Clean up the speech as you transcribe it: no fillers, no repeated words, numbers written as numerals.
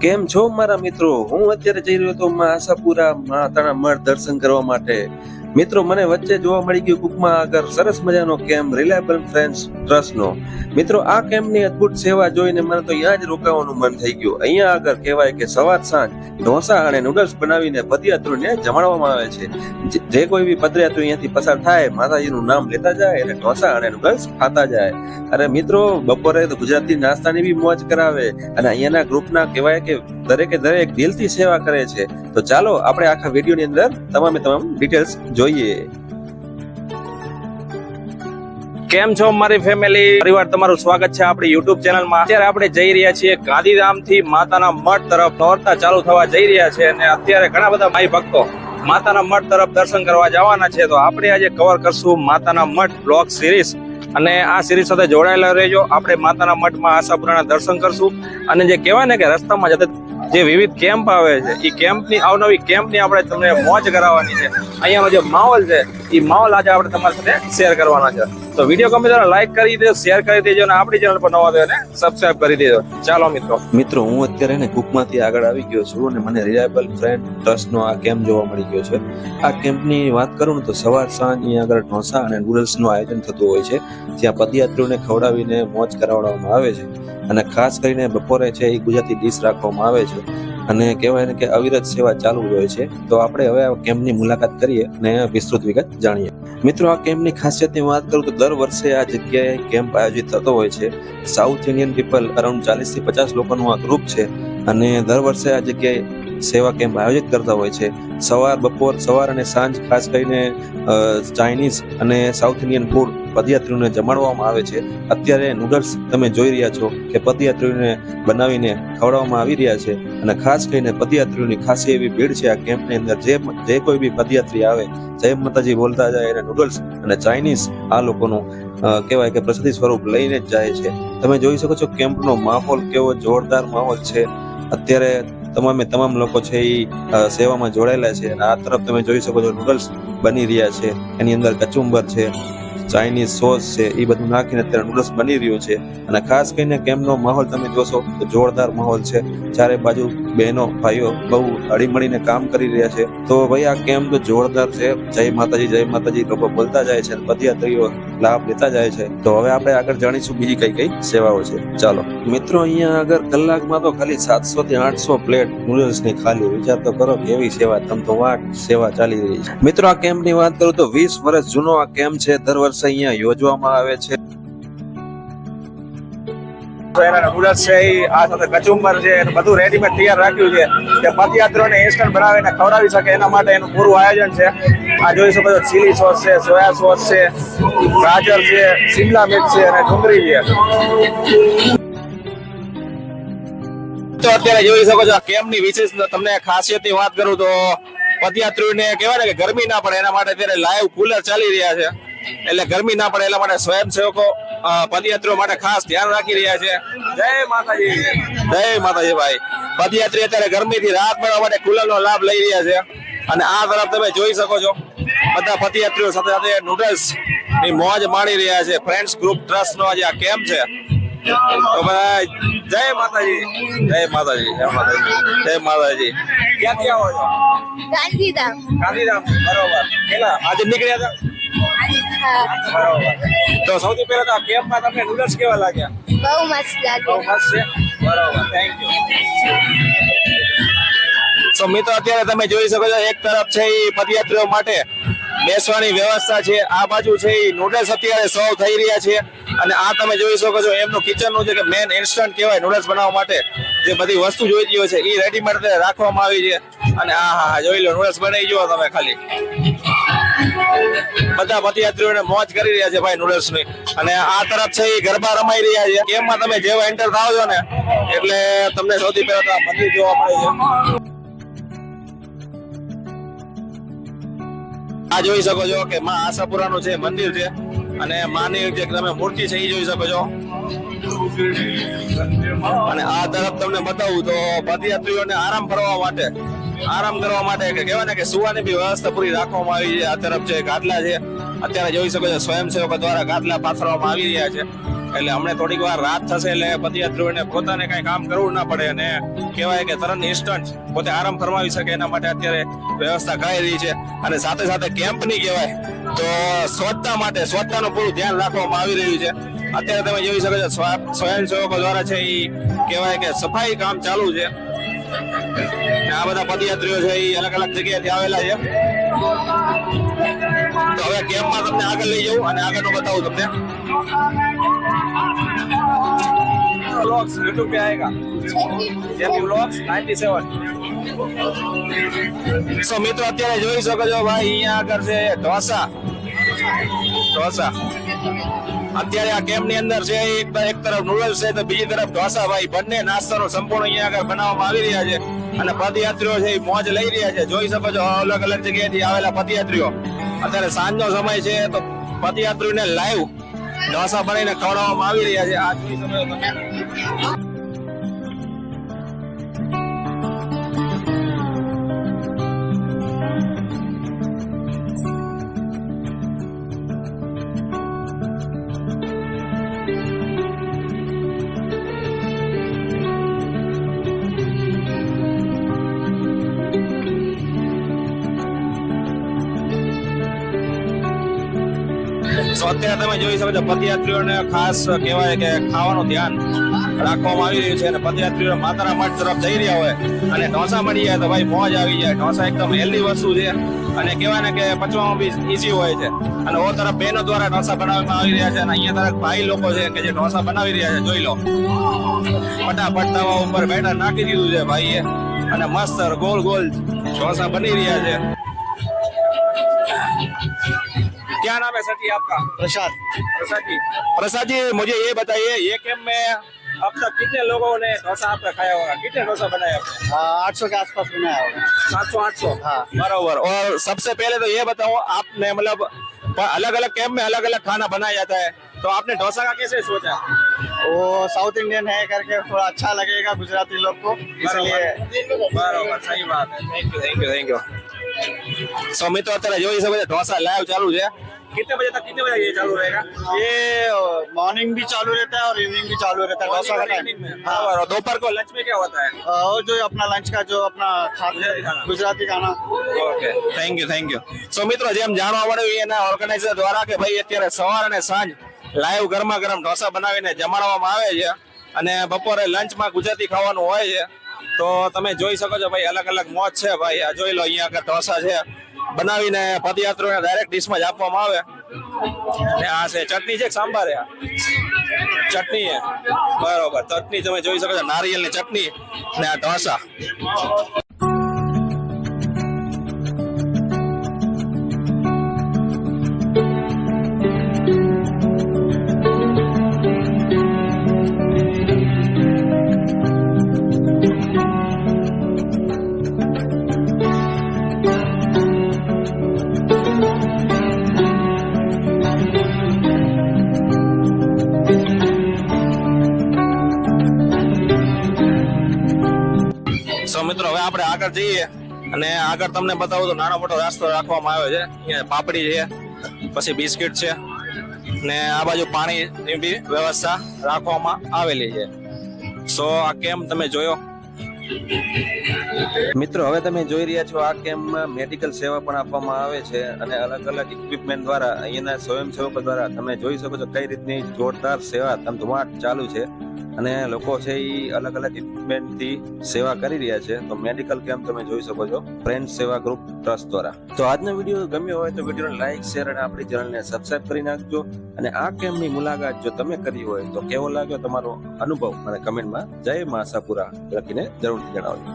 કેમ છો મારા મિત્રો? હું અત્યારે જઈ રહ્યો હતો માં આશાપુરા માતાના મઢ દર્શન કરવા માટે. મિત્રો, મને વચ્ચે જોવા મળી ગયું કુકમાં આગળ સરસ મજાનો કેમ્પ રિલાયબલ ફ્રેન્ડ્સ ટ્રસ્ટનો. મિત્રો, આ કેમ્પની અદ્ભુત સેવા જોઈને મને તો અહીંયા જ રોકાવાનું મન થઈ ગયું. અહીંયા આગળ કહેવાય કે સવાર સાંજ ઢોસા અને નૂડલ્સ બનાવીને પદયાત્રીઓને જમાડવામાં આવે છે. જે કોઈ બી પદયાત્રી અહીંયાથી પસાર થાય, માતાજીનું નામ લેતા જાય અને ઢોસા અને નૂડલ્સ ખાતા જાય. અરે મિત્રો, બપોરે તો ગુજરાતી નાસ્તાની બી મોજ કરાવે અને અહીંયાના ગ્રુપના કહેવાય કે દરેકે દરેક દિલથી સેવા કરે છે. તો ચાલો આપણે આખા વિડીયોની અંદર તમામ ડિટેલ્સ જોઈએ. કેમ છો મારી ફેમિલી પરિવાર, તમારું સ્વાગત છે આપણી યુટ્યુબ ચેનલમાં. અત્યારે આપણે જઈ રહ્યા છીએ ગાંધીધામ થી માતાના મઢ તરફ. નોરતા ચાલુ થવા જઈ રહ્યા છે અને અત્યારે ઘણા બધા માઈ ભક્તો માતાના મઢ તરફ દર્શન કરવા જવાના છે. તો આપણે આજે કવર કરશું માતાના મઢ બ્લોગ સિરીઝ અને આ સિરીઝ સાથે જોડાયેલા રહેજો. આપણે માતાના મઢમાં આશાપુરાના દર્શન કરશું અને જે કહેવાય ને કે રસ્તામાં જતા જે વિવિધ કેમ્પ આવે છે એ કેમ્પની અવનવી કેમ્પની આપણે તમને મોજ કરાવવાની છે. અહીંયાનો જે માહોલ છે એ માહોલ આજે આપણે તમારી સાથે શેર કરવાના છે. તો વિડીયો ગમે તો લાઈક કરી દેજો, શેર કરી દેજો અને આપણી ચેનલ પર નવા હોય ને સબસ્ક્રાઇબ કરી દેજો. ચાલો મિત્રો, હું અત્યારે ને કુકમાંથી આગળ આવી ગયો છું અને મને રિલાયબલ ફ્રેન્ડ ટ્રસ્ટનો આ કેમ્પ જોવા મળી ગયો છે. આ કેમ્પની વાત કરું ને તો સવાર સાંજ અહીંયા આગળ ઢોસા અને નૂડલ્સનું આયોજન થતું હોય છે, જ્યાં પદયાત્રીઓને ખવડાવીને મોજ કરાવવામાં આવે છે. અને ખાસ કરીને બપોરે છે એ ગુજરાતી ડીશ રાખવામાં આવે છે અને કહેવાય ને કે અવિરત સેવા ચાલુ હોય છે. તો આપણે હવે આ કેમ્પની મુલાકાત કરીએ અને વિસ્તૃત વિગત જાણીએ. મિત્રો, આ કેમ્પની ખાસિયતની વાત કરું તો દર વર્ષે આ જગ્યાએ કેમ્પ આયોજિત થતો હોય છે. સાઉથ ઇન્ડિયન પીપલ અરાઉન્ડ 40 થી 50 લોકોનું આ ગ્રુપ છે અને દર વર્ષે આ જગ્યાએ સેવા કેમ્પ આયોજિત કરતા હોય છે. સવાર અને સાંજ ખાસ કરીને ચાઇનીઝ અને સાઉથ ઇન્ડિયન ફૂડ પદયાત્રીઓને જમાડવામાં આવે છે. અત્યારે નૂડલ્સ તમે જોઈ રહ્યા છો કે પદયાત્રીઓને બનાવીને ખવડાવવામાં આવી રહ્યા છે અને ખાસ કરીને પદયાત્રીઓની ખાસી એવી ભીડ છે આ કેમ્પની અંદર. જે કોઈ બી પદયાત્રી આવે, જય માતાજી બોલતા જાય અને નૂડલ્સ અને ચાઇનીઝ આ લોકોનું કહેવાય કે પ્રસાદી સ્વરૂપ લઈને જ જાય છે. તમે જોઈ શકો છો કેમ્પનો માહોલ કેવો જોરદાર માહોલ છે. અત્યારે તમામ લોકો છે એ સેવામાં જોડાયેલા છે અને આ તરફ તમે જોઈ શકો છો નૂડલ્સ બની રહ્યા છે. એની અંદર કચુંબર છે, ચાઇનીઝ સોસ છે, એ બધું નાખીને અત્યારે નૂડલ્સ બની રહ્યું છે. અને ખાસ કરીને કેમ્પનો માહોલ તમે જોશો તો જોરદાર માહોલ છે. ચારે બાજુ બહેનો ભાઈઓ બહુ હળીમળીને કામ કરી રહ્યા છે. તો ભાઈ, આ કેમ્પ તો જોરદાર છે. જય માતાજી લોકો બોલતા જાય છે અને પદયાત્રીઓ લાભ લેતા જાય છે. તો હવે આપણે આગળ જાણીશું બીજી કઈ સેવાઓ છે. ચાલો મિત્રો, અહીંયા આગળ કલાકમાં તો ખાલી 700 થી 800 પ્લેટ નૂડલ્સ ની ખાલી. વિચાર તો કરો કેવી સેવા, સેવા ચાલી રહી છે. મિત્રો, આ કેમ્પ ની વાત કરું તો 20 વર્ષ જૂનો આ કેમ્પ છે. દર વર્ષે અહીંયા યોજવામાં આવે છે. નૂડલ્સ છે આ સાથે કચુંબર છે બધું રેડીમેડ તૈયાર રાખ્યું છે કે પદયાત્રીઓને ઇન્સ્ટન્ટ બનાવીને ખવડાવી શકે એના માટે એનું પૂરું આયોજન છે. આ જોઈ શકો છો ચીલી સોસ છે, સોયા સોસ છે, ગાજર છે, શિમલા મિર્ચ છે અને ડુંગળી છે. તો અત્યારે જોઈ શકો છો આ કેમ્પની વિશેષ તમને ખાસિયતની વાત કરું તો પદયાત્રીઓને કહેવાય ને કે ગરમી ના પડે એના માટે અત્યારે લાઈવ કુલર ચાલી રહ્યા છે. એટલે ગરમી ના પડે એટલા માટે સ્વયંસેવકો પદયાત્રીઓ માટે ખાસ ધ્યાન રાખી રહ્યા છે. જય માતાજી ભાઈ. પદયાત્રી અત્યારે ગરમીથી રાહત મેળવવા માટે કુલરનો લાભ લઈ રહ્યા છે. અને આ તરફ તમે જોઈ શકો છો બધા પદયાત્રીઓ સાથે સાથે નૂડલ્સ ની મોજ માણી રહ્યા છે. ફ્રેન્ડ્સ ગ્રુપ ટ્રસ્ટ નો આજે આ કેમ્પ છે. તો ભાઈ જય માતાજી. ક્યાંથી આવો છો? ગાંધીધામ. બરોબર. કેટલા આજે નીકળ્યા હતા? બરોબર. તો સૌથી પહેલા તો આ કેમ્પમાં તમને નૂડલ્સ કેવા લાગ્યા? બહુ મસ્ત લાગે. બહુ મસ્ત છે. બરોબર, થેન્ક યુ. સો મિત્રો, અત્યારે તમે જોઈ શકો છો એક તરફ છે એ પદયાત્રીઓ માટે બેસવાની વ્યવસ્થા છે. આ બાજુ છે એ નૂડલ્સ અત્યારે સર્વ થઈ રહ્યા છે. અને આ તમે જોઈ શકો છો એમનું કિચનનું છે કે મેન ઇન્સ્ટન્ટ કહેવાય નૂડલ્સ બનાવવા માટે જે બધી વસ્તુ જોઈતી હોય છે એ રેડીમેડ રાખવામાં આવી છે. અને હા જોઈ લો નૂડલ્સ બનાવી જુઓ તમે ખાલી. બધા પદયાત્રીઓને મોજ કરી રહ્યા છે ભાઈ નૂડલ્સ ની. અને આ તરફ છે એ ગરબા રમાઈ રહ્યા છે. કેમ્પમાં તમે જેવા એન્ટર થાવ છો ને એટલે તમને સૌથી પહેલા મંદિર જોવા મળે છે. આ જોઈ શકો છો કે માં આશાપુરાનું છે મંદિર છે અને માની જે તમે મૂર્તિ છે એ જોઈ શકો છો. અને આ તરફ તમને બતાવું તો પદયાત્રીઓને આરામ કરવા માટે કે કહેવાય ને કે સુવાની બી વ્યવસ્થા પૂરી રાખવામાં આવી છે. આ તરફ છે ગાદલા છે. અત્યારે જોઈ શકો છો સ્વયંસેવકો દ્વારા ગાદલા પાથરવામાં આવી રહ્યા છે. એટલે અમને થોડીક વાર રાત થશે એટલે પદયાત્રીઓને પોતાને કઈ કામ કરવું ના પડે અને કહેવાય કે તરત ઇન્સ્ટન્ટ પોતે આરામ ફરમાવી શકે એના માટે અત્યારે વ્યવસ્થા કરાઈ રહી છે. અને સાથે સાથે કેમ્પની કહેવાય તો સ્વચ્છતાનું પૂરું ધ્યાન રાખવામાં આવી રહ્યું છે. અત્યારે તમે જોઈ શકો છો સ્વયંસેવકો દ્વારા છે એ કહેવાય કે સફાઈ કામ ચાલુ છે. ને આ બધા પદયાત્રીઓ છે એ અલગ અલગ જગ્યાએથી આવેલા છે. તો હવે કેમ્પમાં તમને આગળ લઈ જવું અને આગળનું બતાવું તમને. व्लॉग्स YouTube पे आएगा જેપી વ્લોગ્સ 97. સો મિત્રો અત્યારે જોઈ શકો છો ભાઈ અહીંયા આગળ છે ઢોસા. અત્યારે આ કેમ્પ ની અંદર છે એક તરફ નૂડલ્સ છે તો બીજી તરફ ઢોસા. ભાઈ બંને નાસ્તાનો સંપૂર્ણ અહીંયા આગળ બનાવવામાં આવી રહ્યા છે અને પદયાત્રીઓ છે એ મોજ લઈ રહ્યા છે. જોઈ શકો છો અલગ અલગ જગ્યાએથી આવેલા પદયાત્રીઓ. અત્યારે સાંજનો સમય છે તો પદયાત્રીઓને લાઈવ ઢોસા બનાવીને ખવડાવવામાં આવી રહ્યા છે. આ જોઈ શકો છો તમે. તો અત્યારે તમે જોઈ શકો છો પદયાત્રીઓને ખાસ કહેવાય કે ખાવાનું ધ્યાન રાખવામાં આવી રહ્યું છે અને પદયાત્રીઓ માતાના મઠ તરફ જઈ રહ્યા હોય અને ઢોસા મળી જાય તો ભાઈ મોજ આવી જાય. ઢોસા એકદમ હેલ્ધી વસ્તુ છે અને કહેવાય ને કે પચવામાં બી ઈઝી હોય છે. અને ઓ તરફ બહેનો દ્વારા ઢોસા બનાવવામાં આવી રહ્યા છે અને અહીંયા તરફ ભાઈ લોકો છે કે જે ઢોસા બનાવી રહ્યા છે. જોઈ લો ફટાફટ તવા ઉપર બેટર નાખી દીધું છે ભાઈએ અને મસ્ત ગોલ ગોલ ઢોસા બની રહ્યા છે. क्या नाम है सर जी आपका? प्रसाद प्रसाद जी मुझे ये बताइए ये कैंप में अब तक कितने लोगों ने डोसा आपका खाया होगा? कितने डोसा बनाया आपने? 800 के आसपास बनाया होगा. 700-800 हाँ. बराबर. और सबसे पहले तो ये बताओ आपने मतलब अलग अलग कैंप में अलग अलग खाना बनाया जाता है तो आपने डोसा का कैसे सोचा? वो साउथ इंडियन है करके थोड़ा अच्छा लगेगा गुजराती लोग को, इसलिए. बराबर सही बात है. Thank you. सो मित्रों અત્યારે જોઈ શકો છો ઢોસા લાઈવ ચાલુ છે. कितने बजे तक कितने बजे ये चालू रहेगा? ये मॉर्निंग भी चालू रहता है और इवनिंग भी चालू रहता है डोसा का टाइम. हाँ. और दोपहर को लंच में क्या होता है? और जो अपना लंच का जो अपना खाते गुजराती खाना. Okay thank you. સો મિત્રો જેમ જાણવા મળ્યું એના ઓર્ગેનાઇઝર દ્વારા કે ભાઈ અત્યારે સવાર અને સાંજ લાઈવ ગરમા ગરમ ઢોસા બનાવીને જમાડવામાં આવે છે અને બપોરે લંચમાં ગુજરાતી ખાવાનું હોય છે. તો તમે જોઈ શકો છો ભાઈ અલગ અલગ મોજ છે ભાઈ. આ જોઈ લો અહીંયા આગળ ઢોસા છે બનાવીને પદયાત્રીઓને ડાયરેક્ટ ડિશમાં જ આપવામાં આવે. ને આ છે ચટણી છે કે સાંભાર છે? ચટણી છે. બરોબર. ચટણી તમે જોઈ શકો છો નારિયેળની ચટણી ને આ ઢોસા. મિત્રો હવે આપણે આગળ જઈએ અને આગળ તમને બતાવું તો નાનો મોટો રાસ્તો રાખવામાં આવ્યો છે. અહીંયા પાપડી છે, પછી બિસ્કિટ છે ને આ બાજુ પાણીની બી વ્યવસ્થા રાખવામાં આવેલી છે. સો આ કેમ્પ તમે જોયો. મિત્રો હવે તમે જોઈ રહ્યા છો આ કેમ્પમાં મેડિકલ સેવા પણ આપવામાં આવે છે અને અલગ અલગ ઇક્વિપમેન્ટ દ્વારા અહીંયાના સ્વયંસેવકો દ્વારા તમે જોઈ શકો છો કઈ રીતની જોરદાર સેવા ધમધમાટ ચાલુ છે અને લોકો છે એ અલગ અલગ ઇક્વિપમેન્ટથી સેવા કરી રહ્યા છે. તો મેડિકલ કેમ્પ તમે જોઈ શકો છો ફ્રેન્ડ સેવા ગ્રુપ ટ્રસ્ટ દ્વારા. તો આજનો વિડીયો ગમ્યો હોય તો વિડીયોને લાઈક શેર અને આપણી ચેનલને સબસ્ક્રાઇબ કરી નાખજો. અને આ કેમ્પની મુલાકાત જો તમે કરી હોય તો કેવો લાગ્યો તમારો અનુભવ મને કમેન્ટમાં જય મા આશાપુરા લખીને જરૂરથી જણાવજો.